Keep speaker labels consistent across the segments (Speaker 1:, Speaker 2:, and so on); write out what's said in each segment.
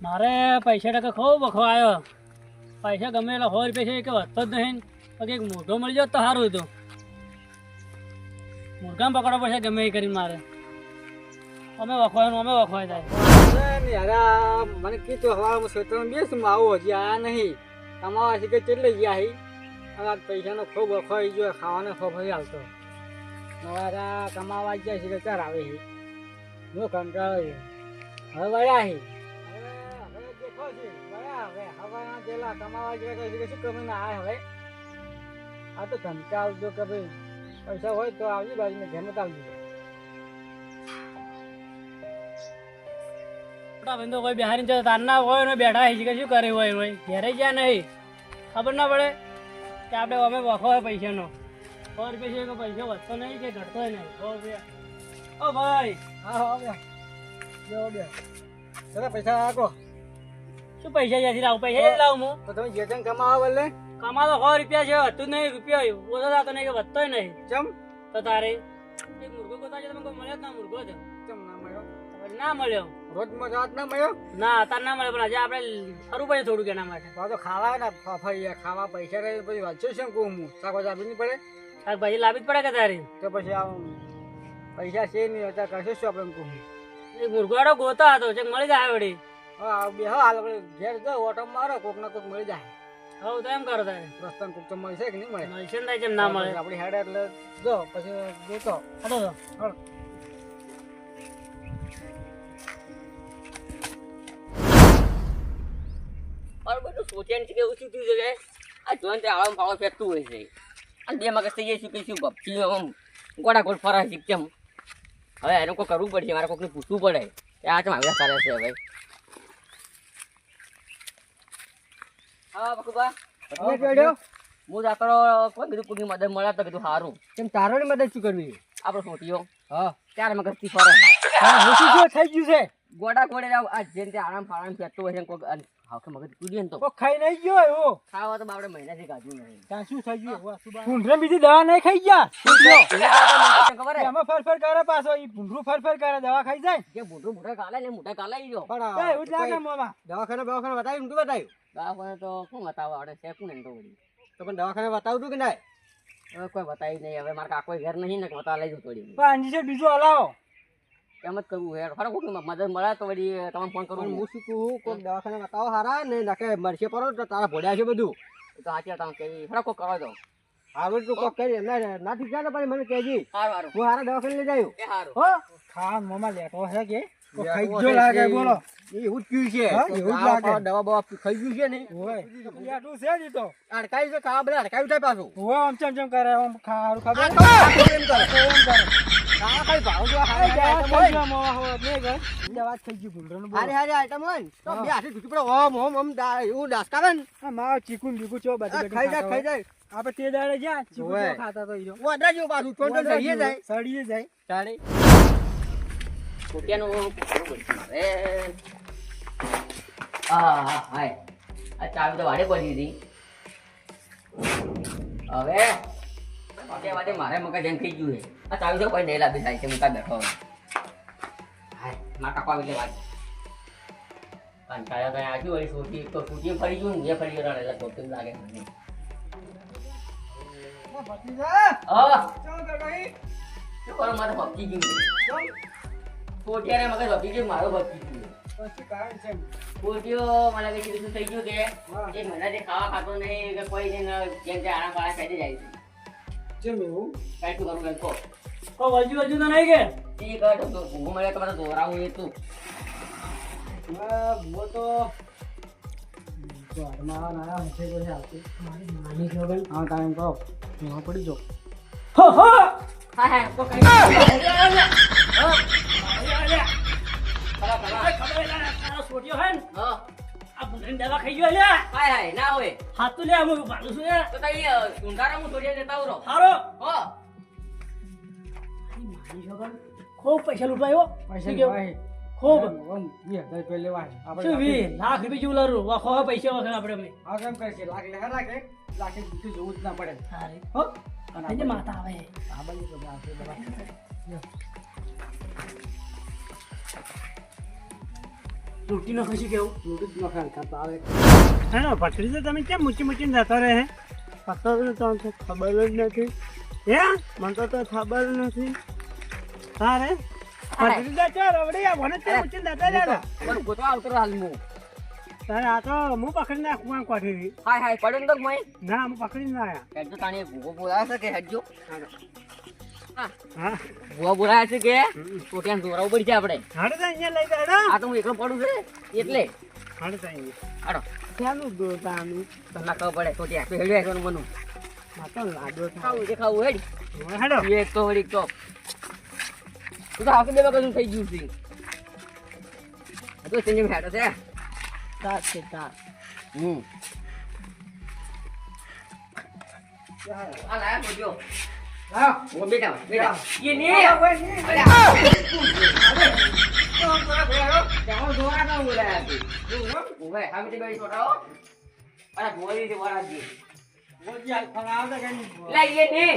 Speaker 1: મારે પૈસા ટકા ખૂબ વખો આવ્યો. પૈસા ગમે એટલા 100 રૂપિયા છે કે વધતો જ નહીં. એક મોઢો મળી જાત તો સારું હતું. મુરગામ પકડવા પડશે ગમે એ કરીને મારે. અમે વખવાય
Speaker 2: થાય. મને કીધું હવામાં ક્ષેત્રમાં બેસું આવું હજી આયા નહીં. કમાવા છે કે કેટલે ગયા હી. હવે પૈસાનો ખૂબ વખવાઈ ગયો, ખાવાનો ખૂબ હાલતો. નવારા કમાવા ગયા છે કે ચાર આવે છે. જો કંટાળો હવે વળ્યા છે. કમાવા ગયા છે શું કમીને આ હવે આ તો ધમકા આવજો કે ભાઈ પૈસા હોય તો આવજો બાજુને ઘેર મત આવજો.
Speaker 1: બંધો કોઈ બિહારી તારના હોય ને બેઠા છે કે શું કરે હોય ઘેરે જ્યાં નહીં ખબર ના પડે કે આપણે અમે વખો હોય પૈસાનો 100 રૂપિયા છે કે પૈસા વધતો નહીં કે ઘટતો નહીં 100 રૂપિયા. ઓ ભાઈ
Speaker 2: હા બે ચલો પૈસા આપો.
Speaker 1: શું પૈસા જ્યાંથી લાવું પૈસા જ લાવું હું
Speaker 2: તો તમે જે જેમ કમાવા બોલે
Speaker 1: કમા તો 100 રૂપિયા છે વધતું નહીં રૂપિયા ઓછો થતો નહીં કે વધતો નહીં.
Speaker 2: ચમ
Speaker 1: તો તારે એક મુર્ગો ગોતા છે તમે કોઈ મળ્યો જ ના મુર્ગો છે
Speaker 2: ચમ ના મળ્યો
Speaker 1: ના મળ્યો
Speaker 2: રોજ રાત ના મળ્યો
Speaker 1: ના તાર ના મળે પણ આજે આપણે ફરવું પડે થોડુંક એના માટે.
Speaker 2: તો ખાવા ને ખાવા પૈસા રહે પછી વાંચ્યો છે કહું હું શાકભાજી આપી નહીં પડે
Speaker 1: શાકભાજી લાવી જ પડે કે તારી
Speaker 2: તો પછી આ પૈસા છે નહીં હતા કરશે શું આપણે કહું
Speaker 1: એક મુર્ગોડો ગોતા હતો ચેક મળી જાય વળી.
Speaker 2: હા બે હાલ આપણે ઘેર જાઓ ઓટો મારો કોક ના કોક મળી જાય.
Speaker 1: હવે તો એમ કરો તારે
Speaker 2: રસ્તામાં કોક તો મળશે કે નહીં મળે
Speaker 1: મળશે ને જેમ ના મળે
Speaker 2: આપણી હેડ એટલે જો પછી જોતો
Speaker 1: હટો તો
Speaker 3: બધું સોચેન છે કે ઓછું થયું છે આ જોઈને તે આળમ ફાળો ફેંકતું હોય છે અને બે મગજ થઈ જાય શું કે શું ભપચી આમ ગોડા ગોળ ફરા છે કેમ હવે એને કોઈ કરવું પડશે મારે કોઈને પૂછવું પડે કે આ કેમ આવ્યા ચાલે છે ભાઈ. હા બકુબા હું જાતો કોઈ કીધું કોઈની મદદ મળે તો કીધું સારું
Speaker 2: કેમ તારોની મદદ શું કરવી
Speaker 3: આપણો સોટીઓ
Speaker 2: હા
Speaker 3: ત્યારે મગજથી ફરે
Speaker 2: શું થઈ ગયું છે
Speaker 3: ગોડા ગોળે જાવ આ જેમ તે આરામ ફાળામ ફેંકતું હોય છે કોઈ હાવકે મગજ કૂદીએ ને તો
Speaker 2: કોક ખાઈ નહીં ગયો એવો
Speaker 3: ખાવા તો આપણે મહિનાથી કાઢ્યું નહીં.
Speaker 2: ત્યાં શું થઈ ગયું ભૂંડરે બીજી દવા નહીં ખાઈ ગયા
Speaker 3: ખબર
Speaker 2: એમાં ફરફર કરે પાછો ઈ ભૂંડરું ફરફર કરે દવા ખાઈ જાય
Speaker 3: કે મોટા કાલે ને મોટા કાલે ઈ જો
Speaker 2: પણ એવું જ લાગે મોમાં દવાખાને બતાવ્યું તું બતાવ્યું
Speaker 3: દવાખાને તો શું બતાવવા આપણે શેકું ને તો વળી
Speaker 2: તો પણ દવાખાને બતાવું તું કે નહીં
Speaker 3: હવે કોઈ બતાવી નહીં હવે મારે કાકો ઘેર નહીં ને બતાવવા લઈ જવું થોડી
Speaker 2: પણ અંજી છે બીજું હલાવો
Speaker 3: એમ જ કરવું યાર ખરે કોઈક મદદ મળે તો વળી તમે ફોન કરું
Speaker 2: હું શું કહું કોઈ દવાખાને બતાવો હારા ને નાખે મરશે પડો તો તારા ભોડ્યા છે બધું
Speaker 3: તો સાચી તમે કેવી ખરા કોઈ કરવા દો
Speaker 2: હારું તું કોક કરી ના ઠીક છે ને પણ મને કહેજી
Speaker 3: સારું સારું
Speaker 2: હું હારા દવાખાને લઈ જાયું
Speaker 3: એ સારું
Speaker 2: હો ખા મોમાં લેટો છે કે ખાઈ ગયો લાગે બોલો એવું જ પીયું છે એવું જ લાગે દવા બવા ખાઈ ગયું છે ને ઓય લેટું છે ની તો અડકાઈ છે ખાવા બધા અડકાઈ થાય પાછું ઓય આમ ચમ કરે આમ ખારું ખાવા એમ કરે ખાવા ખાઈ ભાવ જો હારે મોવા હો ને ગય દવા થઈ ગઈ ભૂંડરનું હારે હારે આઈટમ હોય તો બે હાથે ઢૂકી પડો ઓમ ઓમ ઓમ એવું ડાસકાવે ને આ માવ ચીકુન બીકુ ચો બધી ખાઈ જાય આપણે તે દાડે જા ચીકુ ખાતા તો ઈરો ઓડા જો પાછું ટોટલ સડીએ જાય તારે
Speaker 3: કોટિયાનું હવે હા હાય આ ચાવી તો વાડે પડી હતી હવે ઓકે વાડે મારે મગજ એમ થઈ ગયું છે આ ચાવી તો કોઈ નહીં લાવી થાય છે મુકા બેઠો હાય મારા કાપા એટલે વાત કંટાળ્યા કઈ આજુ વળી સોટી તો સોટી ફરી ગયું ને એ ફરી ગયો એટલે સોટી લાગે મને હા શું કરો મારે ભપકી ગયું કોટિયાને મગજ ભપકી ગયું મારો ભપકી ગયું
Speaker 2: પછી કારણ છે
Speaker 3: કોટિયો મને કઈ કીધું થઈ ગયું કે એક મહિનાથી ખાવા ખાતો નહીં કે કોઈ નહીં જેમ જે આરામ પાડા ખાઈ જાય છે
Speaker 2: જેમ એવું
Speaker 3: કઈ તું કરું કઈ કહો
Speaker 1: કોઈ વજુ તો નહીં કે
Speaker 3: એ કહે તો ભૂગો મળે તો મારે દોરાવું એ તું
Speaker 2: ભૂવો તો હારમાં નાના હશે કોઈ આવતી
Speaker 1: મારી નાની જોગન
Speaker 2: હા ટાઈમ કહો હું પડી જો
Speaker 1: હો હો
Speaker 3: હા હા કો કઈ
Speaker 1: છોટ્યો હે ને
Speaker 3: હા
Speaker 1: આ ભૂંડની દવા ખાઈ ગયો લ્યા
Speaker 3: હાય હાય ના હોય
Speaker 1: હાથ તો લે અમે ભાડું છું યાર
Speaker 3: તો કઈ ઊંધારા હું થોડી જતા રહો
Speaker 1: હારો
Speaker 3: હો
Speaker 1: મારી જોગન ખૂબ પૈસા લૂંટાયો
Speaker 2: પૈસા
Speaker 1: શું કેવું?
Speaker 2: લેવાય
Speaker 1: ખૂબ
Speaker 2: 20,000 લેવાય
Speaker 1: શું 20 લાખ રૂપિયા જેવું લારું વાખો પૈસા વખત આપણે અમે
Speaker 2: હા કેમ કરશે લાખ લેખા રાખે લાખે બીજું જોવું જ ના પડે
Speaker 1: સારી
Speaker 2: હો
Speaker 1: અને માતા આવે
Speaker 2: આ બાજુ તો આવશે દવા
Speaker 1: લૂંટી નો ખસી કેવું
Speaker 2: લૂંટી નો ખાલ ખાતો આવે
Speaker 1: હા પકડી તો તમે કેમ મૂચી મૂચીને જતો રહે પતો તો ખબર જ નથી હે મને તો ખબર નથી તારે પકડી જતો રવડી આ મને કેમ મૂચીને જતા રહ્યા
Speaker 3: પણ ગોતવા આવતો હાલ હું
Speaker 1: તારે આ તો હું પકડી નાખું આમ કોઠી
Speaker 3: હાય હાય પડ્યો ને તો મય
Speaker 1: ના હું પકડી ના આયા
Speaker 3: હેડજો તાણે ભૂગો બોલાવે છે કે હેડજો
Speaker 1: હા
Speaker 3: ભૂગો બોલાવે છે કે તો ત્યાં દોરાવું પડશે આપણે
Speaker 1: હાડે તો અહીંયા લઈ જાય
Speaker 3: આ તો હું એકલો પડું છે એટલે
Speaker 1: હાડે તો અહીંયા
Speaker 3: આડો
Speaker 1: ક્યાંનું દોતાનું
Speaker 3: તમને ખબર પડે તો ત્યાં તો હેડ્યો હેડવાનું મનું
Speaker 1: આ તો લાડો
Speaker 3: ખાવું છે ખાવું હેડ
Speaker 1: હેડો
Speaker 3: એક તો વળી તો તું તો હાથ બે વખત થઈ ગયું છે તો સંજય હેડો છે
Speaker 1: તાર છે તાર
Speaker 3: આ લાયા બોજો
Speaker 2: હા
Speaker 3: ઓ બેટા બેટા ये नहीं अरे જાઓ દોરા ના બોલાયા છે ઓવે અમે તે બેઠો છોટાઓ અરે બોલી છે વરાજી
Speaker 2: બોજી હાલ ફરાવ દે કે
Speaker 3: લે ये नहीं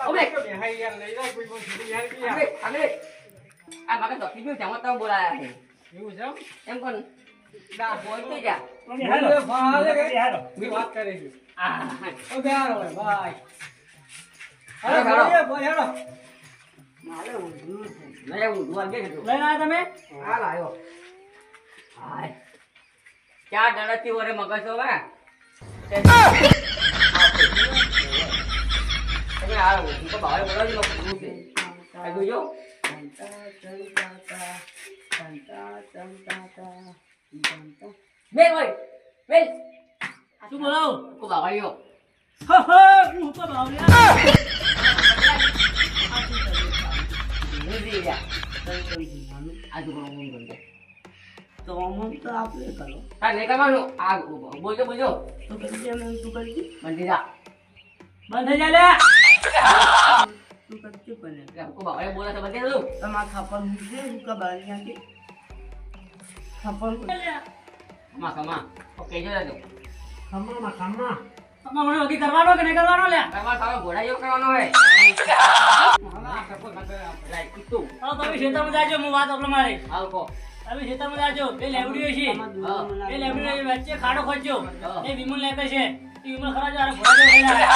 Speaker 3: ઓવે
Speaker 2: બે હાઈ યાર લઈ જાય કોઈ છોડી યાર કે
Speaker 3: અરે આ મગર તો કીધું છે હું તો બોલાયા છે
Speaker 2: એવું છે
Speaker 3: એમ કોણ દા બોલતી જા
Speaker 1: હેડો
Speaker 2: ફરાવ દે કે
Speaker 1: હેડો
Speaker 2: મી વાત કરે છે
Speaker 3: આ
Speaker 2: ઓ બેહારો ભાઈ
Speaker 3: અરે
Speaker 2: અરે
Speaker 3: હાલો.
Speaker 2: ભાઈ હેડો
Speaker 3: લે હું દુઆ દે કે
Speaker 1: લઈને આવ્યા તમે
Speaker 3: હાલ આવ્યો હાય ક્યાં ડરતી ઓરે મગજ તો હે તમે આવો હું તો બહાર બોલાવી લો શું છે આ જોજો બે ભાઈ બે
Speaker 1: શું બોલાવો
Speaker 3: કો બાવાળીઓ
Speaker 1: હું તો ભાવલ્યા
Speaker 3: નથી જા આજુ પણ હું ગંદે
Speaker 1: તો અમુક તો આપણે કરો
Speaker 3: હા લે કરવાનું આ બોલજો બોલજો
Speaker 1: તો કરી દે તું કરી દે
Speaker 3: મંડી જા
Speaker 1: બંધ થઈ જા લે તું કરતી બને
Speaker 3: કો બાવાળીઓ બોલા છે બધે તું
Speaker 1: તમારા ખાપર મૂકજે હું કા બારી નાખી ખાપર
Speaker 3: કમા કમા ઓકે જો જા
Speaker 1: ખમ્મા ખમ્મા મને વગી કરવાનો કે નહીં કરવાનો લે
Speaker 3: તમારે તારો ઘોડાઈઓ કરવાનો હોય લાઈ કીધું
Speaker 1: હા તમે ખેતરમાં જાજો હું વાત આપણે મારી
Speaker 3: આવ કો
Speaker 1: તમે ખેતરમાં જાજો બે લેવડીઓ છે બે લેવડીઓ વચ્ચે ખાડો ખોદજો એ વિમલ લેકે છે એ વિમલ ખરા જો ઘોડા જેવો થઈ જાય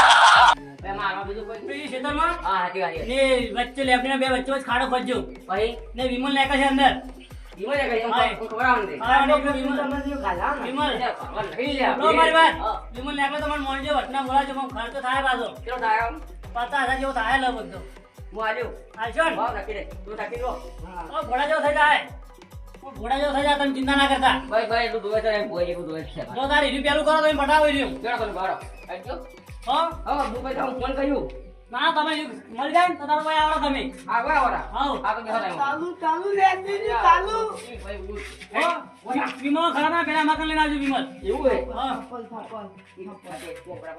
Speaker 3: બે મારવા બીજું કોઈ
Speaker 1: પેલી ખેતરમાં
Speaker 3: હા હાથી વાળી
Speaker 1: ને વચ્ચે લેવડીના બે વચ્ચે વચ્ચે ખાડો ખોદજો
Speaker 3: ભાઈ
Speaker 1: ને વિમલ લેકે છે અંદર
Speaker 3: ઈમો લે ગઈ હું ખબર આવંદે
Speaker 1: હા ને વિમલ વિમલ
Speaker 3: નહીં લે
Speaker 1: લો મારી વાત વિમલ લેકે તો મને મોણજો વટના બોલાજો મને ખર્ચો થાય પાછો
Speaker 3: કેવો થાય
Speaker 1: 50,000 જેવો થાય લો બધો
Speaker 3: હું આલ્યો
Speaker 1: હાલશો ને
Speaker 3: ભાવ રાખી દે તું રાખી લો
Speaker 1: ઘોડા જેવો થઈ જાય ઘોડા જેવો થઈ જાય તમે ચિંતા ના કરતા
Speaker 3: ભાઈ ભાઈ તું દોય છે બોય જેવું દોય છે
Speaker 1: જો તારી રીવ્યુ પેલું કરો તો એમ પટાવી રહ્યું
Speaker 3: કેડો કોને બારો આજો
Speaker 1: હો
Speaker 3: હા હું ભાઈ હું ફોન કર્યું
Speaker 1: ના તમે મળી જાય ને તો તારો ભાઈ આવડો તમે
Speaker 3: આ ગયા ઓરા
Speaker 1: હાઉ
Speaker 3: આ તો બેહો લાયો
Speaker 1: ચાલુ લે દીદી ચાલુ
Speaker 3: ભાઈ
Speaker 1: હો વિમલ ખરા ના પેલા મકાન લઈને આવજો વિમલ
Speaker 3: એવું હે
Speaker 1: હા
Speaker 3: કોપડા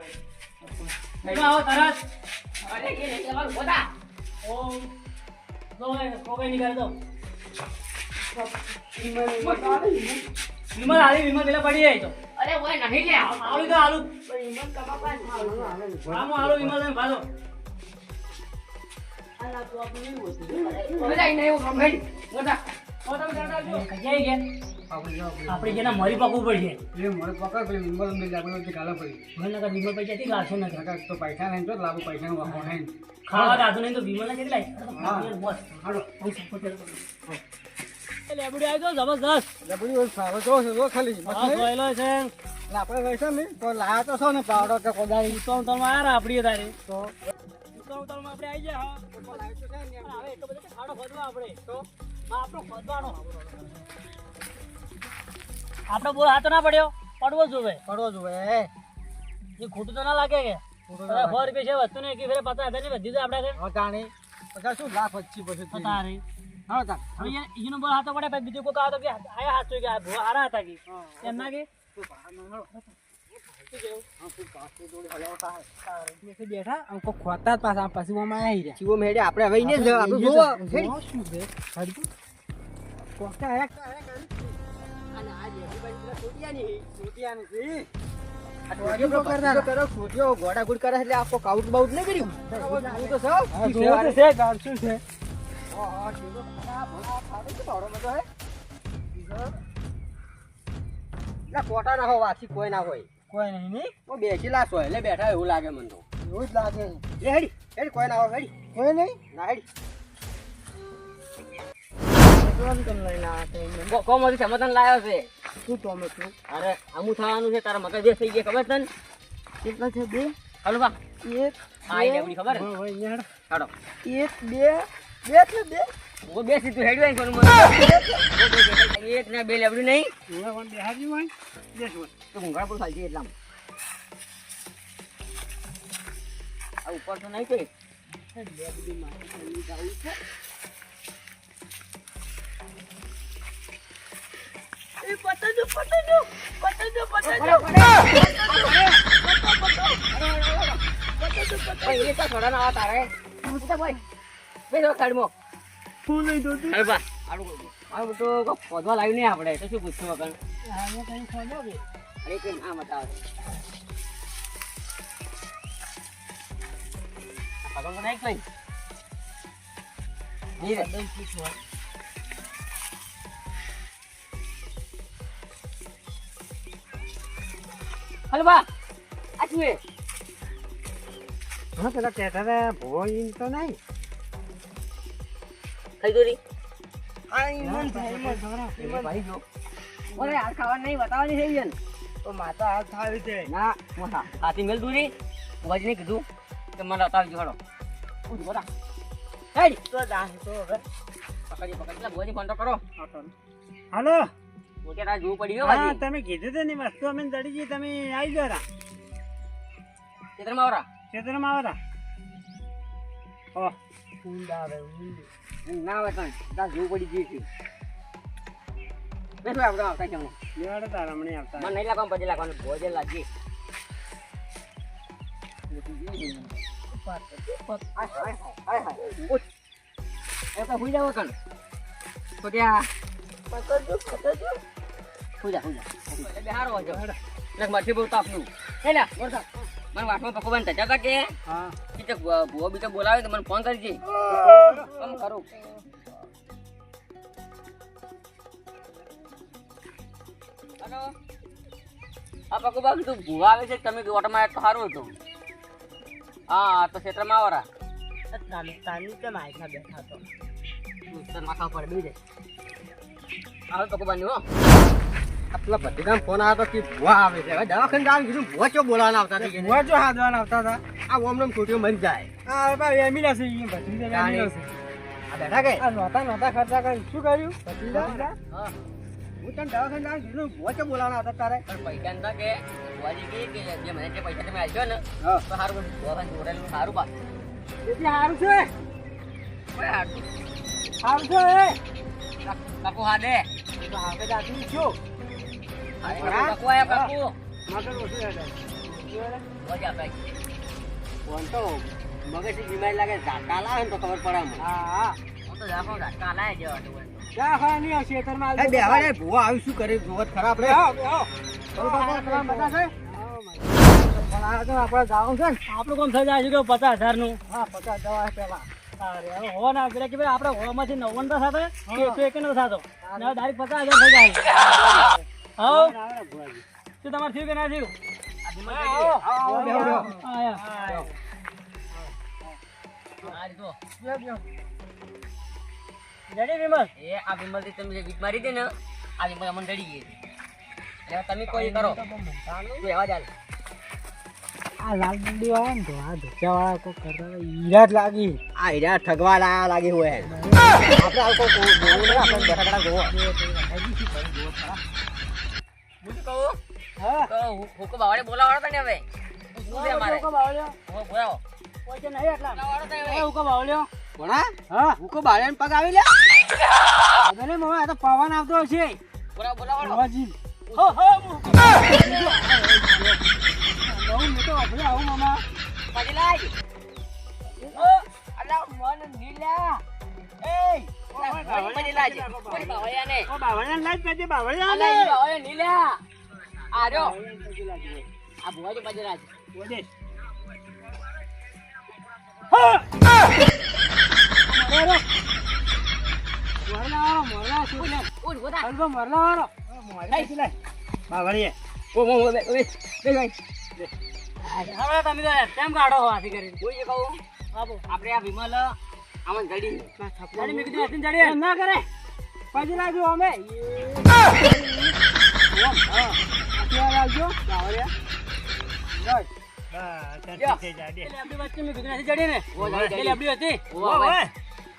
Speaker 1: આવો તરત
Speaker 3: અરે કે લે ચાલ બોતા
Speaker 1: ઓ દો ને કોકે નીકાળ દો વિમલ આલી વિમલ પેલા પડી જાય તો
Speaker 3: અરે ઓય નહીં લે
Speaker 1: આલુ તો આલુ વિમલ કમા પાસ આમો આલુ વિમલ ને ભાલો આલા તો આપણે નહીં હોતું
Speaker 3: બધા નહીં એવું કામ હે બોતા
Speaker 1: ઓ તમે જાણતા છો જઈ ગયા આપણે જેના મરી પાકવું પડશે
Speaker 2: એ મને પકડ પેલી વિમલ મિલ લાગવાનો છે ગાલા પડી
Speaker 1: મને નકર વિમલ પૈસા થી લાગશે ને
Speaker 2: કાકા તો પૈસા નહીં તો લાગુ પૈસા નું વાપરો નહીં
Speaker 1: ખાવા દાદુ નહીં તો વિમલ ના કેટલા
Speaker 2: હા.
Speaker 1: બસ
Speaker 2: હાલો
Speaker 1: લેબડી આવી તો જબરદસ્ત
Speaker 2: લબડી ઓલ સારો જો છે જો ખાલી બસ
Speaker 1: હા
Speaker 2: નહીં.
Speaker 1: જોયેલો છે
Speaker 2: એટલે આપણે વૈસા નહીં તો લાયા તો છો ને પાવડો કે કોદાળી
Speaker 1: ઉત્તમ માં આયા આપડી તારે
Speaker 2: તો
Speaker 1: ઉત્તમ આપણે આવી ગયા હા હવે એટલો બધો ખાડો ખોદવા આપણે તો આપણો ખોદવાનો આપણે બોલ હાથ ના પડ્યો પડવો જોવે
Speaker 2: પડવો જોઈએ
Speaker 1: એ ખોટું તો ના લાગે કે
Speaker 2: ખોટું
Speaker 1: હવે 100 રૂપિયા છે વસ્તુ ને કે ફેરે 50,000 ની વધી જાય આપણે
Speaker 2: હા તાણી પછી શું લાખ વચ્ચી પછી
Speaker 1: તો તારે
Speaker 2: હા તાણ
Speaker 1: હવે એનો બોલ હાથો પડે પછી બીજું કોઈ આવે તો કે આયા હાથ કે ભૂવા હારા હતા કે એમ ના કે
Speaker 2: બેઠા આમ કોઈ ખોતા જ પાછા પછી માં આવી રહ્યા
Speaker 3: જીવો મેડે આપણે હવે ને આપણે
Speaker 2: જોવો શું છે હરજુ કોકા આયા
Speaker 3: અને આ જેવી બાઈ પેલા છોટિયાની
Speaker 2: છોટિયાની છે
Speaker 3: ઘોડા ગુડ કરે એટલે આખો કાઉટ બાઉટ નહીં કર્યું
Speaker 2: શું છે ગાડ શું છે
Speaker 3: કોટા ના હોય વાસી કોઈ ના હોય
Speaker 2: કોઈ નહીં નહીં
Speaker 3: હું બેસેલા છો એટલે બેઠા એવું લાગે મને તો
Speaker 2: એવું જ લાગે
Speaker 3: એ હેડી હેડી કોઈ ના હોય હેડી
Speaker 2: કોઈ નહીં
Speaker 3: ના હેડી કોમોથી સમતન લાવ્યો છે
Speaker 2: શું ટોમે તું
Speaker 3: અરે આમું થવાનું છે તારા મગજ બે થઈ ગયા ખબર તને
Speaker 2: કેટલા છે બે
Speaker 3: હાલો બા
Speaker 2: એક
Speaker 3: આઈ લેવડી ખબર
Speaker 2: હોય અહીંયા
Speaker 3: હાડો
Speaker 2: એક બે બે છે બે
Speaker 3: હું બે સીધું હેડવાય કોનું એક ને બે લેવડી નહીં
Speaker 2: હું બેહાજી હોય બેસ હોય
Speaker 3: તો ઘૂંઘરા પર ખાલી એટલા આ ઉપર તો નહીં કઈ
Speaker 2: લેબડી માં જાવું છે એ પતજો
Speaker 3: ભાઈ એ તો થોડા ના આવા તારે ઉઠા ભાઈ બે તો કાઢમો
Speaker 2: ફૂલ નહીં દોતી
Speaker 3: અરે બા આડું તો પહોંચવા લાવ્યું નહીં આપણે તો શું પૂછશું વગર
Speaker 2: આમાં કઈ ખબર કે
Speaker 3: અરે કઈ ના બતાવે પગમ નહીં કઈ નહીં રે
Speaker 2: દઈ પૂછવા
Speaker 3: હલો બા આ શું હે
Speaker 2: હા પેલા કહેતા હતા ભોઈ તો નહીં
Speaker 3: કઈ દોરી
Speaker 2: આ ઈમન થાય
Speaker 3: ભાઈ જો ઓરે આ ખાવાનું નહીં બતાવવાની છે ઈયન
Speaker 2: તો માતા હાથ થાવી છે
Speaker 3: ના મોટા હાથી મેલ દૂરી વજને કીધું કે મને બતાવજો હળો ઉઠ બોલા હેડી
Speaker 2: તો જા તો હવે
Speaker 3: પકડી લા બોજી ફોન તો કરો
Speaker 2: હાલો
Speaker 3: મોટે તાર જોવું પડી ગયો
Speaker 2: હા
Speaker 3: બાજી
Speaker 2: તમે કીધું તો ને વસ્તુ અમે ચડી ગઈ તમે આવી જરા
Speaker 3: ચેતરમાં આવરા
Speaker 2: ક્ષેત્રમાં આવરા ઓ ઊંડા આવે ઊંડી
Speaker 3: ના આવે તને તાર જોવું પડી ગયું છે બેસો આપણે આવતા કેમ
Speaker 2: લેવાડો તારા હમણાં આવતા
Speaker 3: મને નહીં લાગવાનું પછી લાગવાનું ભોજે લાગી એ તો હુઈ જાવ કણ તો ત્યાં હુઈ જા બેહારો વાજો એક માથી બહુ તાપનું હેલા બોલતા મને વાટમાં પકોવાન તજા કા કે
Speaker 2: હા
Speaker 3: બીજો ભૂવો બીજો બોલાવે તો મને ફોન કરજે કમ કરું હેલો આ પકોબા તું ભૂવા આવે છે તમે ઓટોમાં તો સારું હતું હા તો ક્ષેત્રમાં આવરા
Speaker 2: તાની કેમ આયખા બેઠા તો
Speaker 3: તને માથા પર બેસી જાય આવે પકોબાની હો આપલા ભતીજાનો ફોન આવ્યો તો કે ભૂવા આવે છે હવે દવાખાને જવાનું કીધું ભૂવા ચો બોલાવાના આવતા હતા કે
Speaker 2: હું જો હાથવાન આવતા હતા
Speaker 3: આ ઓમનમ છોટીઓ મરી જાય
Speaker 2: હા ભાઈ એમિલા છે એ ભત્રીજા એમિલા છે
Speaker 3: આ બેઠા કે
Speaker 2: આ નોતા ખર્ચા કરી શું કર્યું ભત્રીજા
Speaker 3: હા
Speaker 2: હું તને દવાખાને જવાનું કીધું ભૂવા ચો બોલાવાના આવતા તારે
Speaker 3: પણ પૈસા નતા કે ભુવાજી કે જે મને જે પૈસા તમે આલજો ને
Speaker 2: હા
Speaker 3: તો સારું ભુવા જોડેલું સારું બા
Speaker 2: એટલે સારું છે સારું છે એ
Speaker 3: કાકુ હા દે
Speaker 2: તો હાથે જાતી છું
Speaker 3: કાકુ આયા કાકુ
Speaker 2: મગર ઓછું રહે
Speaker 3: ભુવાજી આપે ફોન તો મગજની બીમારી લાગે ઝાટા લાવે ને તો ખબર પડે મને
Speaker 2: હા હા
Speaker 3: હું તો ઝાકો ઝાટકા લાવે જેવા તો
Speaker 2: ક્યાં ખાવા નહીં આવશે ખેતરમાં
Speaker 3: એ બેહવા રે ભુવા આવી શું કરે જોવત ખરાબ રે
Speaker 2: આપણે જાવું છે ને
Speaker 1: આપણું કામ થઈ જાય છે કે 50,000 નું
Speaker 2: હા 50 દવા પેલા
Speaker 1: અરે હવે હો ના પેલા કે ભાઈ આપણે હોમાંથી 90 થતો કે 101 થતો ને ડાયરેક્ટ 50,000 થઈ જાય હા શું તમારે થયું કે ના થયું આયા રેડી વિમલ
Speaker 3: એ આ વિમલ થી તમે જે વીટ મારી દે ને આ વિમલ અમને ડરી ગઈ છે એટલે તમે કોઈ કરો તું એવા ચાલ
Speaker 2: આ લાલ મંડી વાળા ને તો આ ધોક્યા વાળા કોઈ કરવા હીરા જ લાગી
Speaker 3: આ હીરા ઠગવા લાગે હોય આપણે આ કોઈ બોલું નહીં આપણે બેઠા બેઠા જોવો બીજું કહું
Speaker 2: હા
Speaker 3: તો હુકો બાવડે બોલાવાડો તને હવે શું છે મારે
Speaker 2: હુકો બાવળ્યો
Speaker 3: હું બોલાવો
Speaker 2: કોઈ કે નહીં એટલા
Speaker 3: બોલાવાડો તને
Speaker 2: એ હુકો બાવળ્યો
Speaker 3: કોણા
Speaker 2: હા
Speaker 3: હુકો બાવડે પગ આવી લે
Speaker 2: અરે મોય આ તો પવન આવતો હશે
Speaker 3: બોલાવાડો
Speaker 2: બાવાજી
Speaker 1: હો હો
Speaker 2: બહુ મોટો આપણે આવું મામા
Speaker 3: પછી લાય અલા મન નીલા એ પછી લાય કોઈ બાવળિયા ને
Speaker 2: ઓ બાવળિયા લાજ પેજે બાવળિયા
Speaker 3: અલા ઈ બાવળિયા નીલા આ જો આ ભુવાજી પછી લાય
Speaker 2: ઓડે હલવા મરલા વાળો મોરે સિલાય બાવળીએ
Speaker 1: હવે તમે તો કેમ કાઢો છો આથી કરીને
Speaker 3: કોઈ જે કહું
Speaker 1: આપો
Speaker 3: આપણે આ વિમલ આમાં જડી
Speaker 1: જાડી મેં કીધું હસીને જાડી
Speaker 2: એમ ના કરે પછી લાગજો અમે અત્યારે આવજો બાવળિયા
Speaker 1: એટલે આપણી વચ્ચે મેં કીધું નથી જાડી ને
Speaker 3: ઓ જાડી
Speaker 1: એટલે આપણી હતી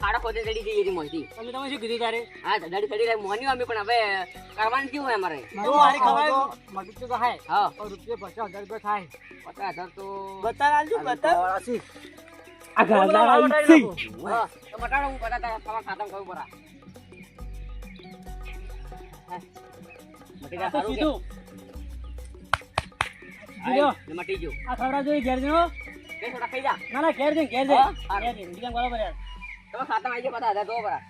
Speaker 3: ખાડા ખોદે જડી જઈએ એની મોટી
Speaker 1: તમે તમે શું કીધું તારે
Speaker 3: હા જડી ચડી મોની અમે પણ હવે કરવાનું કેવું હોય અમારે
Speaker 1: તો મારી ખવાય
Speaker 2: મગજ તો થાય
Speaker 3: હા
Speaker 2: રૂપિયા 50,000 રૂપિયા થાય
Speaker 3: 50,000 તો
Speaker 2: બતા આલજો બતા
Speaker 3: હા તો મટાડો હું બધા ખાવા ખાતમ કરું પરા મટી
Speaker 1: આ તો
Speaker 3: જા
Speaker 1: સીધું
Speaker 3: મટી ગયો
Speaker 1: આ ખવડા જોઈ ઘેર જણો
Speaker 3: કે થોડા ખાઈ જા
Speaker 1: ના ના ઘેર જઈને ઘેર
Speaker 3: હા?
Speaker 1: જઈને બીજા બરાબર યાર
Speaker 3: તમે ખાતમ આવી જાય 50,000 તો પરા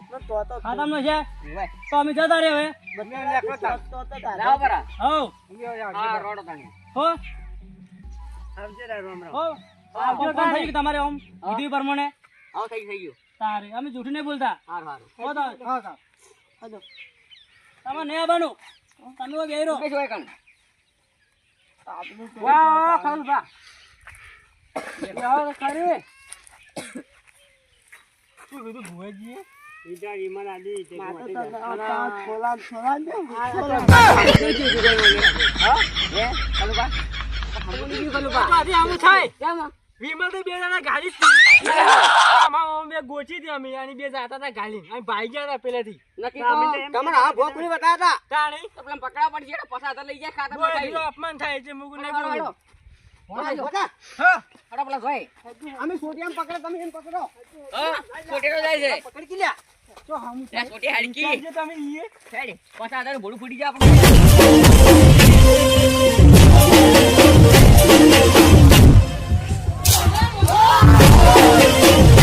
Speaker 1: ખાતામ નો છે
Speaker 3: હોય
Speaker 1: તો અમે જતા રે હવે
Speaker 3: લાવો પરા
Speaker 1: હો
Speaker 3: હા રોડો તાણી
Speaker 1: હો હો આવજો કામ થઈ ગયું તમારે આમ કીધું એ પ્રમાણે
Speaker 3: આવો થઈ ગયું
Speaker 1: તારે અમે જૂઠું નહીં બોલતા
Speaker 3: હારું હારું
Speaker 1: હો તો હજો તમે નહીં આવવાનું તમે ઓ બેરો
Speaker 3: કે જોય કણ
Speaker 2: વાહ ખાલ બા યાર ખરી શું કીધું ભુવાજી ઈજા ઈમાન આલી તે છોલા છોલા દે
Speaker 3: હા એ કલુબા હમુની કલુબા
Speaker 2: આજે આમ થાય
Speaker 3: કેમ
Speaker 2: વિમલ તો બે જણા ગાડી હતી આમાં મે ગોચી હતી અમે આની બે જાતા હતા ગાડી અમે ભાઈ ગયા હતા પેલેથી
Speaker 3: નકી તમારા આ ભોકડી બતાતા
Speaker 2: તાણી
Speaker 3: તો પેલા પકડા પડી જાય પસાર લઈ જાય ખાતા
Speaker 2: બોય
Speaker 3: ખાઈ
Speaker 2: હીરો અપમાન થાય છે મુગુ નહીં
Speaker 3: હાડો
Speaker 2: બોલું
Speaker 3: હા હાડો પેલા જોઈ
Speaker 2: અમે સોટિયામ પકડે તમે એમ પકડો
Speaker 3: હા છોટેરો જાય છે
Speaker 2: પકડી કિલ્યા જો હમ
Speaker 3: ત્યાં છોટી હાડકી
Speaker 2: તમે ઈએ
Speaker 3: છેડી 50,000 બોડું ફૂટી જાય આપણે